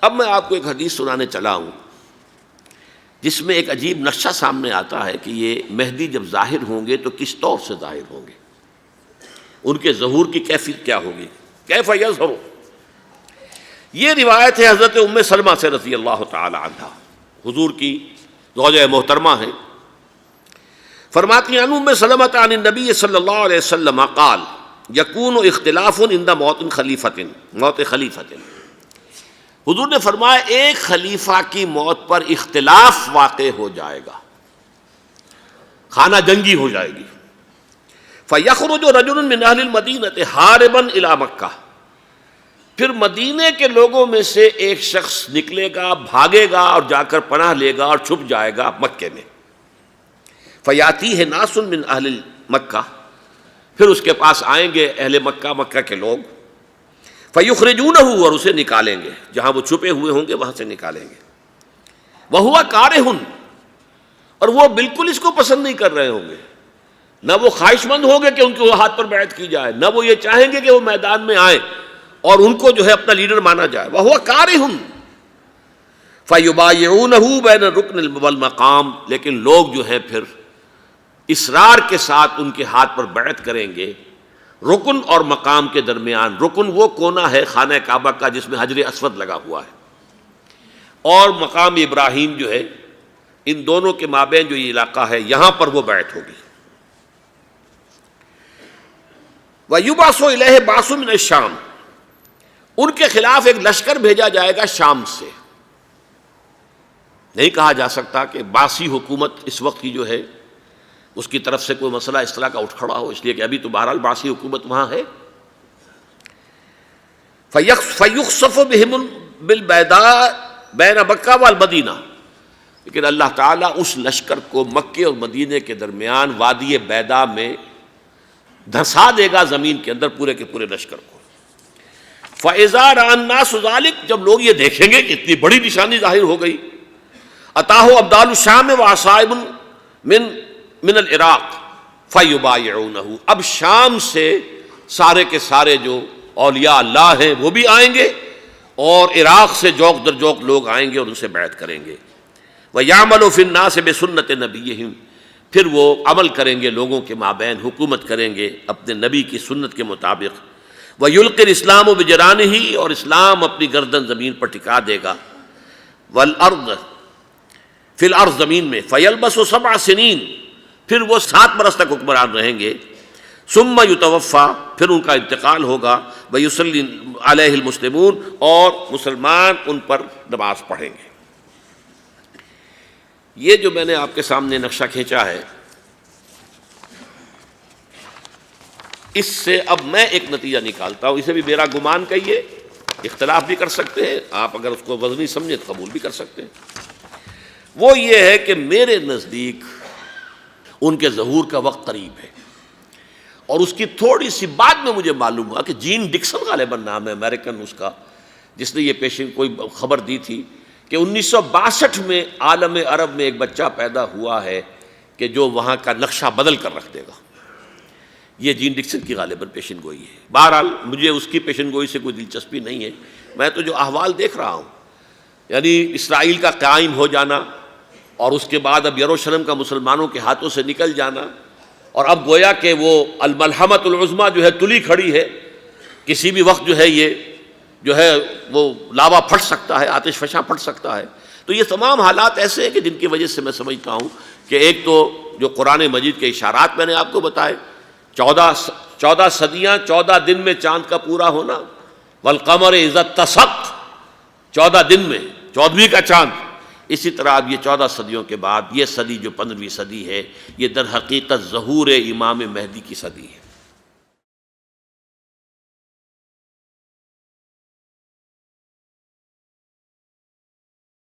اب میں آپ کو ایک حدیث سنانے چلا ہوں جس میں ایک عجیب نقشہ سامنے آتا ہے کہ یہ مہدی جب ظاہر ہوں گے تو کس طور سے ظاہر ہوں گے، ان کے ظہور کی کیفیت کیا ہوگی، کیف یظہر۔ یہ روایت ہے حضرت ام سلمہ سے رضی اللہ تعالی عنہا، حضور کی زوجہ محترمہ ہیں، فرماتی ہیں ام سلمہ عن النبی صلی اللہ علیہ وسلم قال یکون اختلاف عند موت خلیفۃ، موت خلیفۃ، حضور نے فرمایا ایک خلیفہ کی موت پر اختلاف واقع ہو جائے گا، خانہ جنگی ہو جائے گی۔ فَيَخْرُجُ رَجُلٌ مِّنْ أَهْلِ الْمَدِينَةِ حَارِبًا إِلَىٰ مکہ، پھر مدینے کے لوگوں میں سے ایک شخص نکلے گا، بھاگے گا اور جا کر پناہ لے گا اور چھپ جائے گا مکے میں۔ فَيَأْتِيهِ نَاسٌ مِّنْ أَهْلِ مکہ، پھر اس کے پاس آئیں گے اہل مکہ، مکہ کے لوگ، فَيُخْرِجُونَهُ، اور اسے نکالیں گے، جہاں وہ چھپے ہوئے ہوں گے وہاں سے نکالیں گے۔ وَهُوَ كَارِهٌ، اور وہ بالکل اس کو پسند نہیں کر رہے ہوں گے، نہ وہ خواہش مند ہوں گے کہ ان کے ہاتھ پر بیعت کی جائے، نہ وہ یہ چاہیں گے کہ وہ میدان میں آئیں اور ان کو جو ہے اپنا لیڈر مانا جائے۔ وَهُوَ كَارِهٌ فَيُبَايِعُونَهُ بَيْنَ الرُّكْنِ وَالْمَقَامِ، لیکن لوگ جو ہے پھر اصرار کے ساتھ ان کے ہاتھ پر بیعت کریں گے رکن اور مقام کے درمیان۔ رکن وہ کونا ہے خانہ کعبہ کا جس میں حجر اسود لگا ہوا ہے، اور مقام ابراہیم جو ہے، ان دونوں کے مابین جو یہ علاقہ ہے یہاں پر وہ بیعت ہوگی۔ وَيُبْعَثُ إِلَيْهِ بَعْثٌ مِّنَ الشَّامِ، ان کے خلاف ایک لشکر بھیجا جائے گا شام سے۔ نہیں کہا جا سکتا کہ باسی حکومت اس وقت کی جو ہے اس کی طرف سے کوئی مسئلہ اس طرح کا اٹھ کھڑا ہو، اس لیے کہ ابھی تو بہرحال باسی حکومت وہاں ہے۔ فَيُخْسَفُ بِهِمُ بِالْبَيْضَاءِ بَيْنَ مَکَّہ وَالْمَدِینَہ، لیکن اللہ تعالیٰ اس لشکر کو مکے اور مدینے کے درمیان وادی بیضاء میں دھسا دے گا، زمین کے اندر پورے کے پورے لشکر کو۔ فَإِذَا رَأَى النَّاسُ ذَلِكَ، جب لوگ یہ دیکھیں گے کہ اتنی بڑی نشانی ظاہر ہو گئی، أَتَاهُ أَبْدَالُ الشَّامِ وَعَصَائِبٌ من العراق فَيُبَايِعُونَهُ، اب شام سے سارے کے سارے جو اولیاء اللہ ہیں وہ بھی آئیں گے، اور عراق سے جوق در جوق لوگ آئیں گے اور ان سے بیعت کریں گے۔ وَيَعْمَلُ فِي النَّاسِ بِسُنَّةِ نَبِيِّهِمْ، پھر وہ عمل کریں گے لوگوں کے مابین، حکومت کریں گے اپنے نبی کی سنت کے مطابق۔ وَيُلْقِي الْإِسْلَامُ بِجَرَانِهِ، اور اسلام اپنی گردن زمین پر ٹکا دے گا۔ وَالْأَرْض فِي الْأَرْض، زمین میں۔ فَيَلْبَسُ 7 سنین، پھر وہ 7 برس تک حکمران رہیں گے۔ ثم یتوفیٰ، پھر ان کا انتقال ہوگا۔ ویصلی علیہ المسلمون، اور مسلمان ان پر نماز پڑھیں گے۔ یہ جو میں نے آپ کے سامنے نقشہ کھینچا ہے، اس سے اب میں ایک نتیجہ نکالتا ہوں، اسے بھی میرا گمان کہیے، اختلاف بھی کر سکتے ہیں آپ، اگر اس کو وزنی سمجھیں تو قبول بھی کر سکتے ہیں۔ وہ یہ ہے کہ میرے نزدیک ان کے ظہور کا وقت قریب ہے، اور اس کی تھوڑی سی بعد میں مجھے معلوم ہوا کہ جین ڈکسن غالباً نام ہے امریکن اس کا، جس نے یہ پیشن کوئی خبر دی تھی کہ 1962 میں عالم عرب میں ایک بچہ پیدا ہوا ہے کہ جو وہاں کا نقشہ بدل کر رکھ دے گا۔ یہ جین ڈکسن کی غالباً پیشن گوئی ہے۔ بہرحال مجھے اس کی پیشن گوئی سے کوئی دلچسپی نہیں ہے، میں تو جو احوال دیکھ رہا ہوں، یعنی اسرائیل کا قائم ہو جانا، اور اس کے بعد اب یروشلم کا مسلمانوں کے ہاتھوں سے نکل جانا، اور اب گویا کہ وہ الملحمۃ العظمیٰ جو ہے تلی کھڑی ہے، کسی بھی وقت جو ہے یہ جو ہے وہ لاوا پھٹ سکتا ہے، آتش فشاں پھٹ سکتا ہے۔ تو یہ تمام حالات ایسے ہیں کہ جن کی وجہ سے میں سمجھتا ہوں کہ ایک تو جو قرآن مجید کے اشارات میں نے آپ کو بتائے، 14 صدیاں، 14 دن میں چاند کا پورا ہونا، والقمر اذا اتسق، 14 دن میں 14ویں کا چاند۔ اسی طرح اب یہ 14 صدیوں کے بعد یہ صدی جو 15ویں صدی ہے، یہ در حقیقت ظہور امام مہدی کی صدی ہے۔